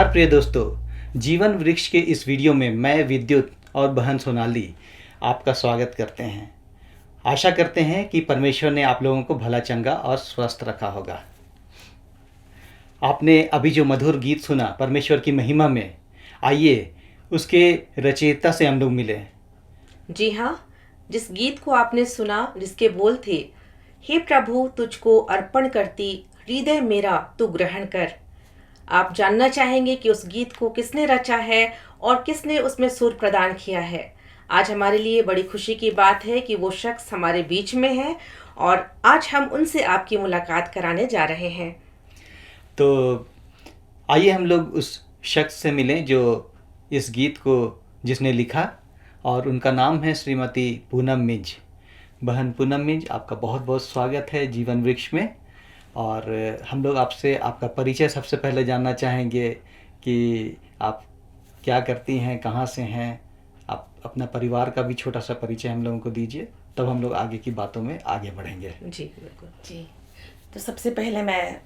नमस्कार प्रिय दोस्तों, जीवन वृक्ष के इस वीडियो में मैं विद्युत और बहन सोनाली आपका स्वागत करते हैं। आशा करते हैं कि परमेश्वर ने आप लोगों को भला चंगा और स्वस्थ रखा होगा। आपने अभी जो मधुर गीत सुना परमेश्वर की महिमा में, आइए उसके रचयिता से हम लोग मिले। जी हाँ, जिस गीत को आपने सुना, जिसके बोल थे, हे प्रभु तुझको अर्पण करती हृदय मेरा तू ग्रहण कर। आप जानना चाहेंगे कि उस गीत को किसने रचा है और किसने उसमें सुर प्रदान किया है। आज हमारे लिए बड़ी खुशी की बात है कि वो शख्स हमारे बीच में है और आज हम उनसे आपकी मुलाकात कराने जा रहे हैं। तो आइए हम लोग उस शख्स से मिलें जो इस गीत को जिसने लिखा, और उनका नाम है श्रीमती पूनम मिंज। बहन पूनम मिंज, आपका बहुत बहुत स्वागत है जीवन वृक्ष में। और हम लोग आपसे आपका परिचय सबसे पहले जानना चाहेंगे कि आप क्या करती हैं, कहाँ से हैं। आप अपना परिवार का भी छोटा सा परिचय हम लोगों को दीजिए, तब हम लोग आगे की बातों में आगे बढ़ेंगे। जी बिल्कुल जी, तो सबसे पहले मैं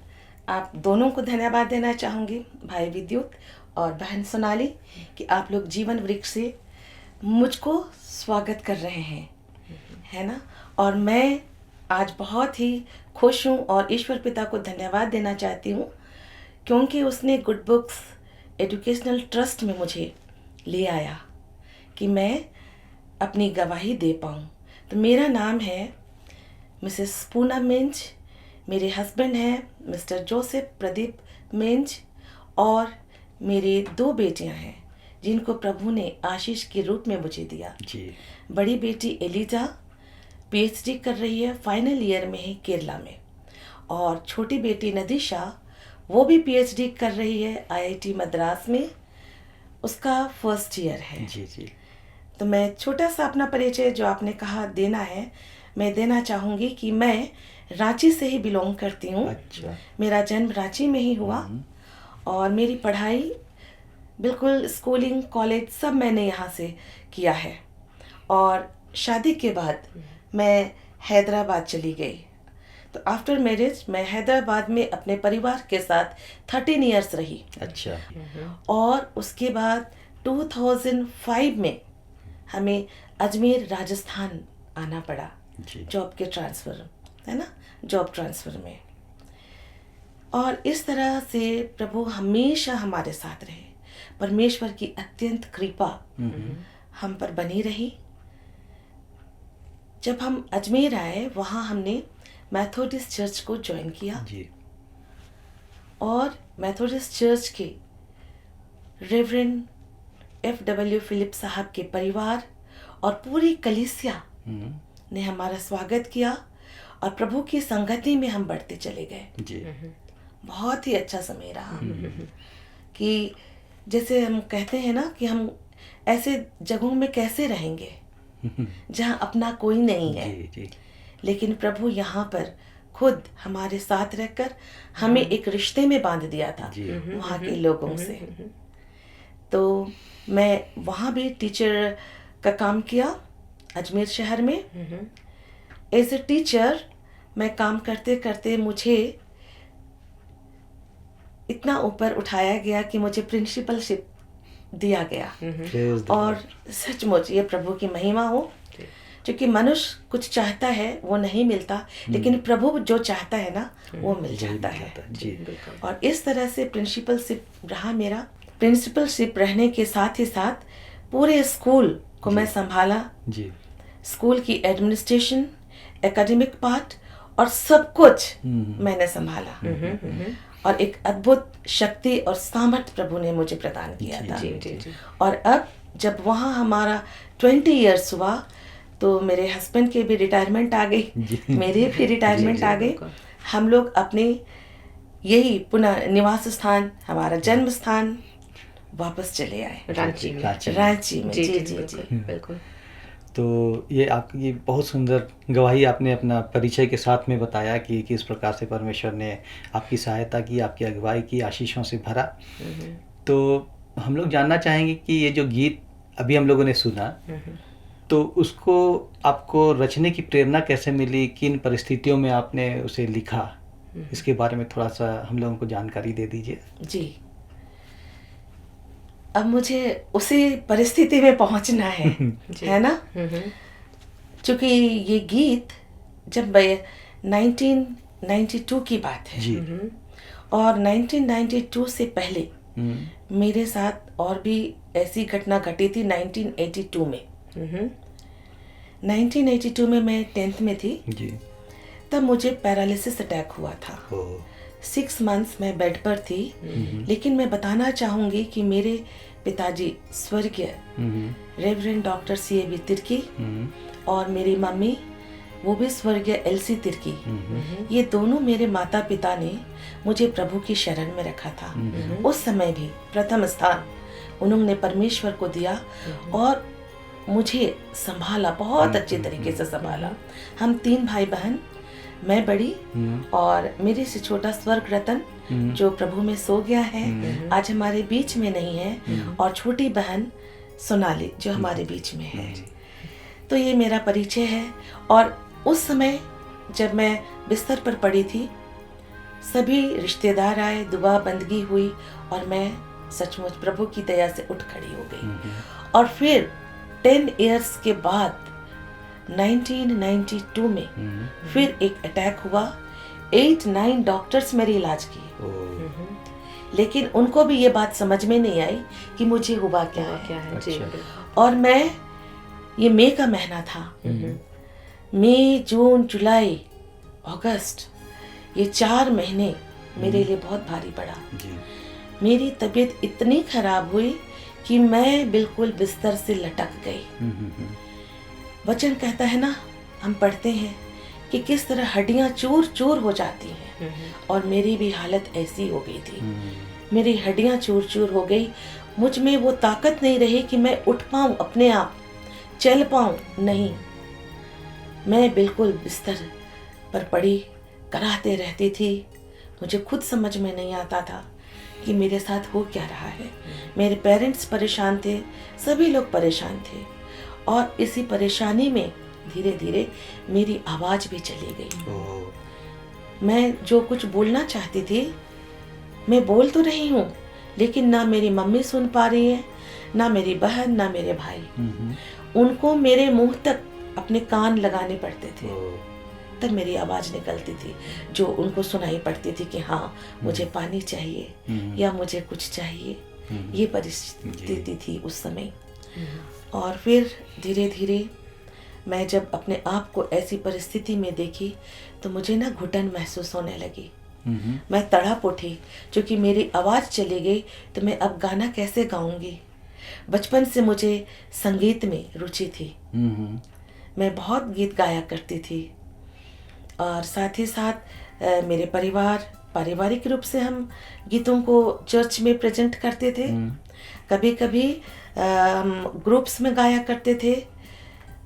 आप दोनों को धन्यवाद देना चाहूँगी, भाई विद्युत और बहन सोनाली, कि आप लोग जीवन वृक्ष से मुझको स्वागत कर रहे हैं, है ना। और मैं आज बहुत ही खुश हूँ और ईश्वर पिता को धन्यवाद देना चाहती हूँ क्योंकि उसने गुड बुक्स एजुकेशनल ट्रस्ट में मुझे ले आया कि मैं अपनी गवाही दे पाऊँ। तो मेरा नाम है मिसेस पूनम मिंज, मेरे हस्बैंड हैं मिस्टर जोसेफ प्रदीप मिंज, और मेरे 2 बेटियां हैं जिनको प्रभु ने आशीष के रूप में मुझे दिया। जी। बड़ी बेटी एलिजा पीएचडी कर रही है, फाइनल ईयर में है केरला में, और छोटी बेटी नदीशा वो भी पीएचडी कर रही है आईआईटी मद्रास में, उसका फर्स्ट ईयर है। जी जी। तो मैं छोटा सा अपना परिचय जो आपने कहा देना है, मैं देना चाहूँगी कि मैं रांची से ही बिलोंग करती हूँ। अच्छा। मेरा जन्म रांची में ही हुआ और मेरी पढ़ाई बिल्कुल स्कूलिंग कॉलेज सब मैंने यहाँ से किया है। और शादी के बाद मैं हैदराबाद चली गई। तो आफ्टर मैरिज मैं हैदराबाद में अपने परिवार के साथ 13 इयर्स रही। अच्छा। और उसके बाद 2005 में हमें अजमेर राजस्थान आना पड़ा जी। जॉब के ट्रांसफ़र, है ना, जॉब ट्रांसफ़र में। और इस तरह से प्रभु हमेशा हमारे साथ रहे। परमेश्वर की अत्यंत कृपा हम पर बनी रही। जब हम अजमेर आए, वहाँ हमने मैथोडिस्ट चर्च को ज्वाइन किया जी। और मैथोडिस्ट चर्च के रेवरेंड F.W. फिलिप साहब के परिवार और पूरी कलीसिया ने हमारा स्वागत किया और प्रभु की संगति में हम बढ़ते चले गए। जी। बहुत ही अच्छा समय रहा कि जैसे हम कहते हैं ना कि हम ऐसे जगहों में कैसे रहेंगे जहाँ अपना कोई नहीं है, जी जी। लेकिन प्रभु यहाँ पर खुद हमारे साथ रहकर हमें एक रिश्ते में बांध दिया था जी। वहाँ के लोगों से। तो मैं वहाँ भी टीचर का काम किया अजमेर शहर में। एज ए टीचर मैं काम करते करते मुझे इतना ऊपर उठाया गया कि मुझे प्रिंसिपलशिप दिया गया। Praise the और Lord। सचमुच ये प्रभु की महिमा हो, क्योंकि मनुष्य कुछ चाहता है वो नहीं मिलता, लेकिन प्रभु जो चाहता है ना वो मिल जाता है। जी। और इस तरह से प्रिंसिपलशिप रहा मेरा। प्रिंसिपलशिप रहने के साथ ही साथ पूरे स्कूल को मैं संभाला। जी। स्कूल की एडमिनिस्ट्रेशन, एकेडमिक पार्ट और सब कुछ मैंने संभाला। और एक अद्भुत शक्ति और सामर्थ्य प्रभु ने मुझे प्रदान किया था। जी। और अब जब वहाँ हमारा 20 इयर्स हुआ तो मेरे हस्बैंड के भी रिटायरमेंट आ गई, मेरे भी रिटायरमेंट आ गई। हम लोग अपने यही पुनः निवास स्थान, हमारा जन्म स्थान वापस चले आए रांची में। रांची में। जी जी जी। बिल्कुल। तो ये आपकी बहुत सुंदर गवाही आपने अपना परिचय के साथ में बताया कि किस प्रकार से परमेश्वर ने आपकी सहायता की, आपकी अगुवाई की, आशीषों से भरा। तो हम लोग जानना चाहेंगे कि ये जो गीत अभी हम लोगों ने सुना, तो उसको आपको रचने की प्रेरणा कैसे मिली, किन परिस्थितियों में आपने उसे लिखा, इसके बारे में थोड़ा सा हम लोगों को जानकारी दे दीजिए। जी, अब मुझे उसी परिस्थिति में पहुंचना है, है ना। क्योंकि ये गीत जब 1992 की बात है, जी। और 1992 से पहले मेरे साथ और भी ऐसी घटना घटी थी 1982 में। 1982 में मैं 10th में थी, जी। तब मुझे पैरालिसिस अटैक हुआ था। ओ 6 मंथ्स मैं बेड पर थी। लेकिन मैं बताना चाहूँगी कि मेरे पिताजी स्वर्गीय रेवरेंड डॉक्टर C.A.B. तिर्की और मेरी मम्मी वो भी स्वर्गीय L.C. तिर्की, ये दोनों मेरे माता पिता ने मुझे प्रभु की शरण में रखा था। उस समय भी प्रथम स्थान उन्होंने परमेश्वर को दिया और मुझे संभाला, बहुत अच्छे तरीके से संभाला। हम 3 भाई बहन, मैं बड़ी और मेरे से छोटा स्वर्ग रतन जो प्रभु में सो गया है, आज हमारे बीच में नहीं है, और छोटी बहन सोनाली जो हमारे बीच में है। तो ये मेरा परिचय है। और उस समय जब मैं बिस्तर पर पड़ी थी, सभी रिश्तेदार आए, दुआ बंदगी हुई और मैं सचमुच प्रभु की दया से उठ खड़ी हो गई। और फिर 10 इयर्स के बाद 1992 में फिर एक अटैक हुआ। 8-9 डॉक्टर्स मेरे इलाज किए, लेकिन उनको भी ये बात समझ में नहीं आई कि मुझे हुआ क्या है। जी। और मैं, ये मई का महीना था, मई, जून, जुलाई, अगस्त, ये 4 महीने मेरे लिए बहुत भारी पड़ा। मेरी तबीयत इतनी खराब हुई कि मैं बिल्कुल बिस्तर से लटक गई। वचन कहता है ना, हम पढ़ते हैं कि किस तरह हड्डियां चूर चूर हो जाती हैं, और मेरी भी हालत ऐसी हो गई थी। मेरी हड्डियां चूर चूर हो गई, मुझ में वो ताकत नहीं रही कि मैं उठ पाऊं, अपने आप चल पाऊं। नहीं, मैं बिल्कुल बिस्तर पर पड़ी कराहते रहती थी। मुझे खुद समझ में नहीं आता था कि मेरे साथ हो क्या रहा है। मेरे पेरेंट्स परेशान थे, सभी लोग परेशान थे, और इसी परेशानी में धीरे धीरे मेरी आवाज़ भी चली गई। मैं जो कुछ बोलना चाहती थी, मैं बोल तो रही हूँ, लेकिन ना मेरी मम्मी सुन पा रही है, ना मेरी बहन, ना मेरे भाई। उनको मेरे मुंह तक अपने कान लगाने पड़ते थे, तब मेरी आवाज़ निकलती थी, जो उनको सुनाई पड़ती थी कि हाँ मुझे पानी चाहिए या मुझे कुछ चाहिए। ये परिस्थिति थी उस समय। और फिर धीरे धीरे मैं जब अपने आप को ऐसी परिस्थिति में देखी, तो मुझे ना घुटन महसूस होने लगी। मैं तड़प उठी, क्योंकि मेरी आवाज़ चली गई, तो मैं अब गाना कैसे गाऊंगी। बचपन से मुझे संगीत में रुचि थी, मैं बहुत गीत गाया करती थी, और साथ ही साथ मेरे पारिवारिक रूप से हम गीतों को चर्च में प्रेजेंट करते थे। कभी कभी हम ग्रुप्स में गाया करते थे।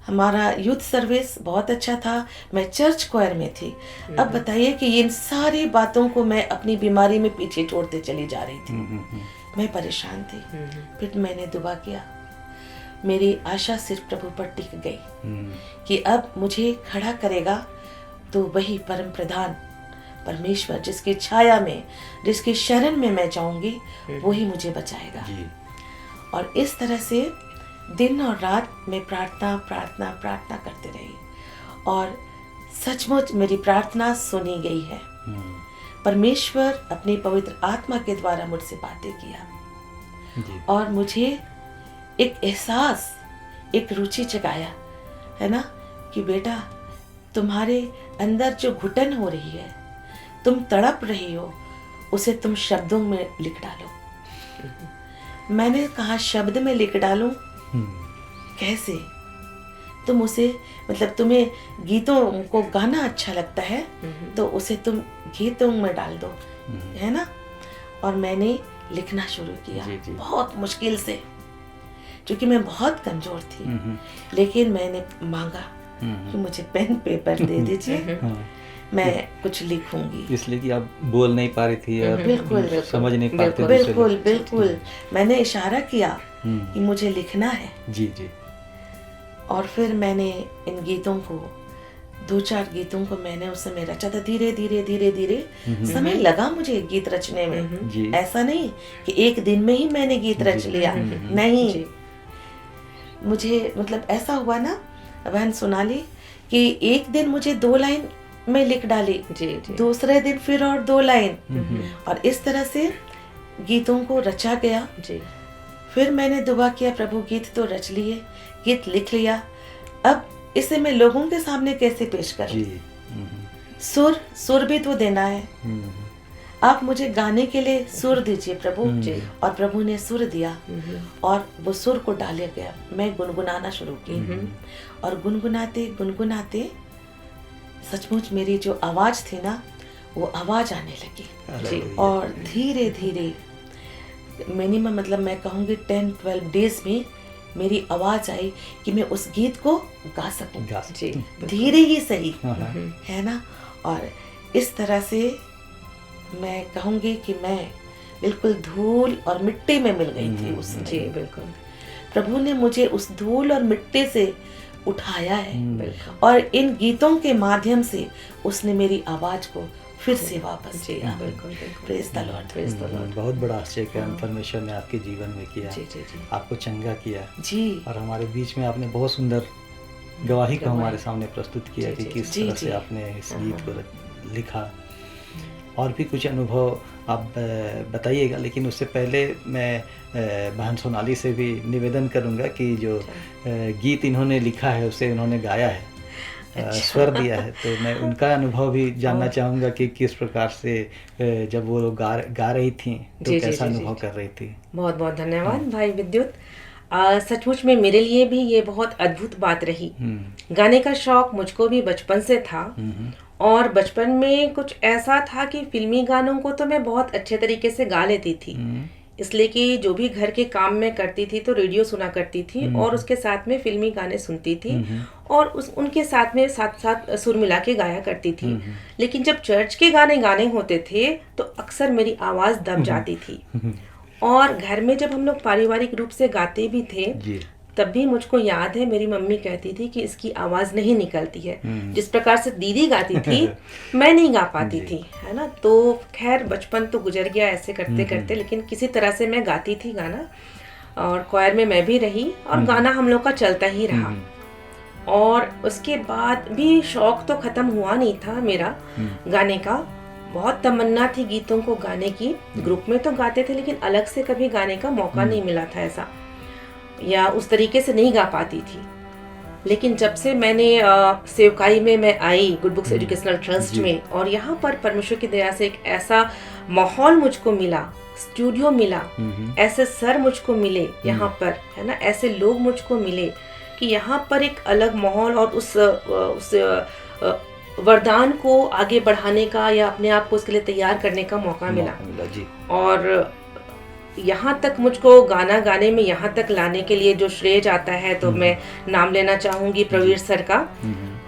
हमारा यूथ सर्विस बहुत अच्छा था, मैं चर्च क्वायर में थी। अब बताइए कि इन सारी बातों को मैं अपनी बीमारी में पीछे छोड़ते चली जा रही थी। मैं परेशान थी। फिर मैंने दुआ किया, मेरी आशा सिर्फ प्रभु पर टिक गई कि अब मुझे खड़ा करेगा तो वही परम प्रधान परमेश्वर, जिसकी छाया में, जिसकी शरण में मैं जाऊंगी, वही मुझे बचाएगा। और इस तरह से दिन और रात में प्रार्थना करते रही, और सचमुच मेरी प्रार्थना सुनी गई है। परमेश्वर अपनी पवित्र आत्मा के द्वारा मुझसे बातें किया, और मुझे एक एहसास, एक रुचि जगाया है ना, कि बेटा तुम्हारे अंदर जो घुटन हो रही है, तुम तड़प रही हो, उसे तुम शब्दों में लिख डालो। मैंने कहा शब्द में लिख डालूं? कैसे? तुम उसे, मतलब तुम्हें गीतों को गाना अच्छा लगता है, तो उसे तुम गीतों में डाल दो, है ना। और मैंने लिखना शुरू किया, बहुत मुश्किल से, क्योंकि मैं बहुत कमजोर थी। लेकिन मैंने मांगा कि मुझे पेन पेपर दे दीजिए, मैं कुछ लिखूंगी। इसलिए कि आप बोल नहीं पा रही थी और बिल्कुल समझ नहीं पाते थे। बिल्कुल मैंने इशारा किया कि मुझे लिखना है। जी जी। और फिर मैंने इन गीतों को 2-4 गीतों को मैंने उस समय रचा था। धीरे धीरे धीरे धीरे समय लगा मुझे गीत रचने में। जी। ऐसा नहीं कि एक दिन में ही मैंने गीत रच लिया, नहीं। जी। मुझे मतलब ऐसा हुआ ना बहन सोनाली कि एक दिन मुझे 2 लाइन में लिख डाली, जी जी दूसरे दिन फिर और 2 लाइन, और इस तरह से गीतों को रचा गया। जी फिर मैंने दुआ किया, प्रभु गीत तो रच लिए, गीत लिख लिया, अब इसे मैं लोगों के सामने कैसे पेश करूं? जी। सुर भी तो देना है। हम्म, आप मुझे गाने के लिए सुर दीजिए प्रभु। जी। और प्रभु ने सुर दिया और वो सुर को डाला गया, मैं गुनगुनाना शुरू की। और गुनगुनाते गुनगुनाते सचमुच मेरी जो आवाज थी ना, वो आवाज आने लगी। हालेलुया। और धीरे धीरे मिनिमम मतलब मैं कहूँगी 10-12 डेज में मेरी आवाज आई कि मैं उस गीत को गा सकूं। गा जी धीरे ही सही, हाँ, हाँ। है ना। और इस तरह से मैं कहूँगी कि मैं बिल्कुल धूल और मिट्टी में मिल गई थी उस जी समय। बिल्कुल प्रभु ने मुझे उस धूल और मिट्टी से उठाया है, बिल्कुल। और इन गीतों के माध्यम से उसने मेरी आवाज को फिर से वापस जी दिया। बिल्कुल बिल्कुल। Praise the Lord. Praise the Lord. बहुत बड़ा आश्चर्य काम परमेश्वर ने आपके जीवन में किया, जी जी जी आपको चंगा किया, जी और हमारे बीच में आपने बहुत सुंदर गवाही को गवाही। हमारे सामने प्रस्तुत किया जी, कि जी, किस जी, तरह से जी। आपने इस गीत को लिखा। और भी कुछ अनुभव आप बताइएगा, लेकिन उससे पहले मैं बहन सोनाली से भी निवेदन करूंगा कि जो गीत इन्होंने लिखा है उसे उन्होंने गाया है, स्वर दिया है, तो मैं उनका अनुभव भी जानना चाहूँगा कि किस प्रकार से जब वो गा रही थी तो जी, जी, कैसा जी, जी, अनुभव जी। कर रही थी। बहुत बहुत धन्यवाद भाई विद्युत। सचमुच में मेरे लिए भी ये बहुत अद्भुत बात रही। गाने का शौक मुझको भी बचपन से था, और बचपन में कुछ ऐसा था कि फिल्मी गानों को तो मैं बहुत अच्छे तरीके से गा लेती थी, इसलिए कि जो भी घर के काम में करती थी तो रेडियो सुना करती थी और उसके साथ में फिल्मी गाने सुनती थी, और उनके साथ में साथ साथ सुर मिला के गाया करती थी। लेकिन जब चर्च के गाने गाने होते थे तो अक्सर मेरी आवाज़ दब जाती थी, और घर में जब हम लोग पारिवारिक रूप से गाते भी थे जी। तब भी मुझको याद है मेरी मम्मी कहती थी कि इसकी आवाज़ नहीं निकलती है। जिस प्रकार से दीदी गाती थी मैं नहीं गा पाती थी, है ना। तो खैर बचपन तो गुजर गया ऐसे करते करते, लेकिन किसी तरह से मैं गाती थी गाना, और क्वायर में मैं भी रही, और गाना हम लोग का चलता ही रहा। और उसके बाद भी शौक तो ख़त्म हुआ नहीं था मेरा गाने का। बहुत तमन्ना थी गीतों को गाने की, ग्रुप में तो गाते थे लेकिन अलग से कभी गाने का मौका नहीं मिला था ऐसा, या उस तरीके से नहीं गा पाती थी। लेकिन जब से मैंने सेवकाई में मैं आई गुड बुक्स एजुकेशनल ट्रस्ट में, और यहाँ पर परमेश्वर की दया से एक ऐसा माहौल मुझको मिला, स्टूडियो मिला, ऐसे सर मुझको मिले यहाँ पर, है ना, ऐसे लोग मुझको मिले कि यहाँ पर एक अलग माहौल और उस वरदान को आगे बढ़ाने का या अपने आप को उसके लिए तैयार करने का मौका मिला। जी। और यहाँ तक मुझको गाना गाने में यहाँ तक लाने के लिए जो श्रेय जाता है तो मैं नाम लेना चाहूँगी प्रवीर सर का,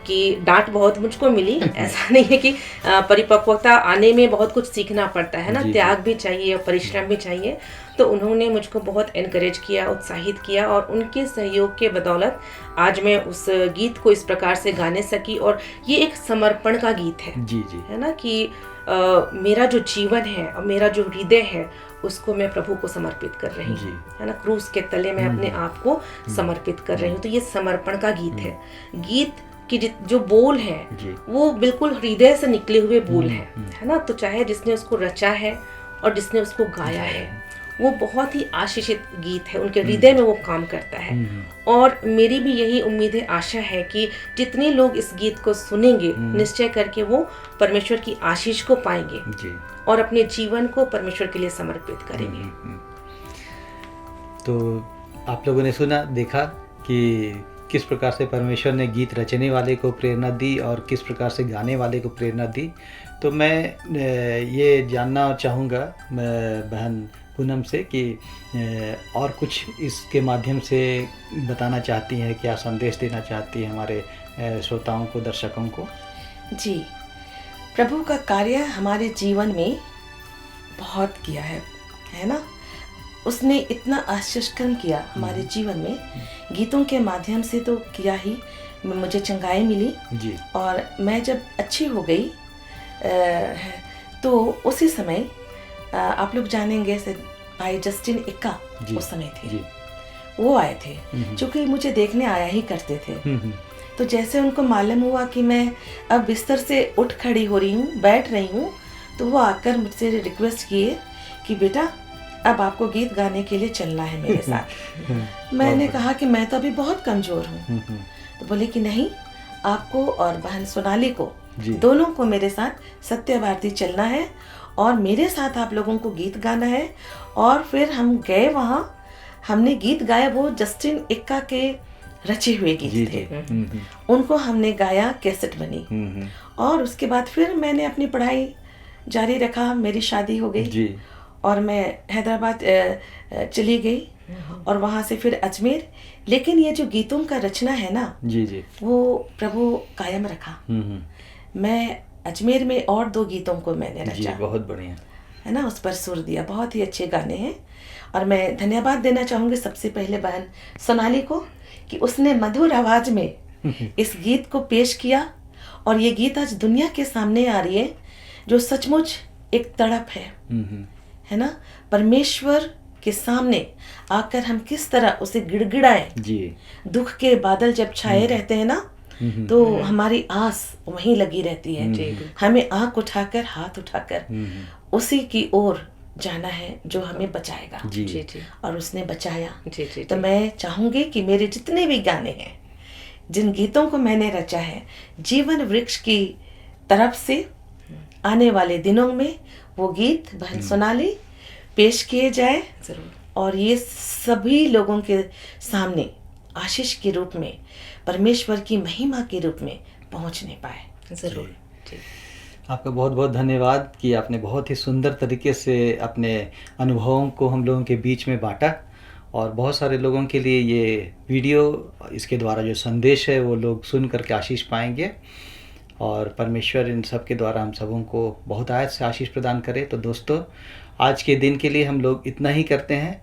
कि डांट बहुत मुझको मिली। ऐसा नहीं है कि परिपक्वता आने में बहुत कुछ सीखना पड़ता है ना, त्याग भी चाहिए और परिश्रम भी चाहिए। तो उन्होंने मुझको बहुत एनकरेज किया, उत्साहित किया, और उनके सहयोग के बदौलत आज मैं उस गीत को इस प्रकार से गाने सकी। और ये एक समर्पण का गीत है, जी जी। है ना, कि मेरा जो जीवन है और मेरा जो हृदय है उसको मैं प्रभु को समर्पित कर रही हूँ, है ना, क्रूस के तले मैं अपने आप को समर्पित कर रही हूँ। तो ये समर्पण का गीत है। गीत कि जो बोल है वो बिल्कुल हृदय से निकले हुए बोल है ना। तो चाहे जिसने उसको रचा है और जिसने उसको गाया है, वो बहुत ही आशीषित गीत है, उनके हृदय में वो काम करता है। और मेरी भी यही उम्मीद है, आशा है कि जितने लोग इस गीत को सुनेंगे निश्चय करके वो परमेश्वर की आशीष को पाएंगे और अपने जीवन को परमेश्वर के लिए समर्पित करेंगे। तो आप लोगों ने सुना, देखा कि किस प्रकार से परमेश्वर ने गीत रचने वाले को प्रेरणा दी और किस प्रकार से गाने वाले को प्रेरणा दी। तो मैं ये जानना चाहूँगा बहन पूनम से कि और कुछ इसके माध्यम से बताना चाहती हैं, क्या संदेश देना चाहती हैं हमारे श्रोताओं को, दर्शकों को? जी, प्रभु का कार्य हमारे जीवन में बहुत किया है ना। उसने इतना आश्चर्य कर्म किया हमारे जीवन में, गीतों के माध्यम से तो किया ही, मुझे चंगाई मिली। जी और मैं जब अच्छी हो गई तो उसी समय आप लोग जानेंगे से भाई जस्टिन इक्का जी उस समय थे, जी वो आए थे, क्योंकि मुझे देखने आया ही करते थे। तो जैसे उनको मालूम हुआ कि मैं अब बिस्तर से उठ खड़ी हो रही हूँ, बैठ रही हूँ, तो वो आकर मुझसे रिक्वेस्ट किए कि बेटा अब आपको गीत गाने के लिए चलना है मेरे साथ। मैंने कहा कि मैं तो अभी बहुत कमज़ोर हूँ। तो बोले कि नहीं, आपको और बहन सोनाली को, जी। दोनों को मेरे साथ सत्यवादी चलना है और मेरे साथ आप लोगों को गीत गाना है। और फिर हम गए वहाँ, हमने गीत गाया, वो जस्टिन इक्का के रचे हुए जी गीत जी थे, उनको हमने गाया, कैसेट बनी। और उसके बाद फिर मैंने अपनी पढ़ाई जारी रखा, मेरी शादी हो गई जी और मैं हैदराबाद चली गई और वहाँ से फिर अजमेर। लेकिन ये जो गीतों का रचना है ना, जी जी वो प्रभु कायम रखा। मैं अजमेर में और 2 गीतों को मैंने जी रचा, बहुत बढ़िया। है ना, उस पर सुर दिया। बहुत ही अच्छे गाने हैं और मैं धन्यवाद देना चाहूँगी सबसे पहले बहन सोनाली को कि उसने मधुर आवाज में इस गीत को पेश किया। और ये गीत आज दुनिया के सामने आ रही है, जो सचमुच एक तड़प है ना, परमेश्वर के सामने आकर हम किस तरह उसे गिड़गिड़ाएं। जी दुख के बादल जब छाए रहते हैं ना, तो हमारी आस वहीं लगी रहती है। हमें आंख उठाकर, हाथ उठाकर उसी की ओर जाना है जो हमें बचाएगा। जी जी जी और उसने बचाया। जी जी तो मैं चाहूंगी कि मेरे जितने भी गाने हैं, जिन गीतों को मैंने रचा है, जीवन वृक्ष की तरफ से आने वाले दिनों में वो गीत बहन सोनाली पेश किए जाए जरूर। और ये सभी लोगों के सामने आशीष के रूप में, परमेश्वर की महिमा के रूप में पहुंचने पाए। जरूर जी। आपका बहुत बहुत धन्यवाद कि आपने बहुत ही सुंदर तरीके से अपने अनुभवों को हम लोगों के बीच में बांटा। और बहुत सारे लोगों के लिए ये वीडियो, इसके द्वारा जो संदेश है वो लोग सुन करके आशीष पाएंगे। और परमेश्वर इन सब के द्वारा हम सबों को बहुत आयत से आशीष प्रदान करे। तो दोस्तों, आज के दिन के लिए हम लोग इतना ही करते हैं।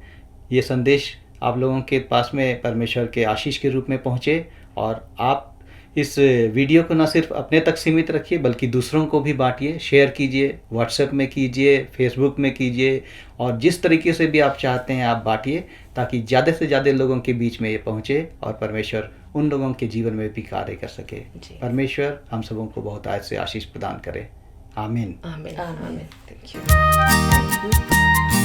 ये संदेश आप लोगों के पास में परमेश्वर के आशीष के रूप में पहुँचे और आप इस वीडियो को न सिर्फ अपने तक सीमित रखिए बल्कि दूसरों को भी बांटिए, शेयर कीजिए, व्हाट्सएप में कीजिए, फेसबुक में कीजिए, और जिस तरीके से भी आप चाहते हैं आप बांटिए, ताकि ज़्यादा से ज़्यादा लोगों के बीच में ये पहुँचे और परमेश्वर उन लोगों के जीवन में भी कार्य कर सके। जी। परमेश्वर हम सबों को बहुत आयत से आशीष प्रदान करे। आमीन। आमीन आमीन। Thank you.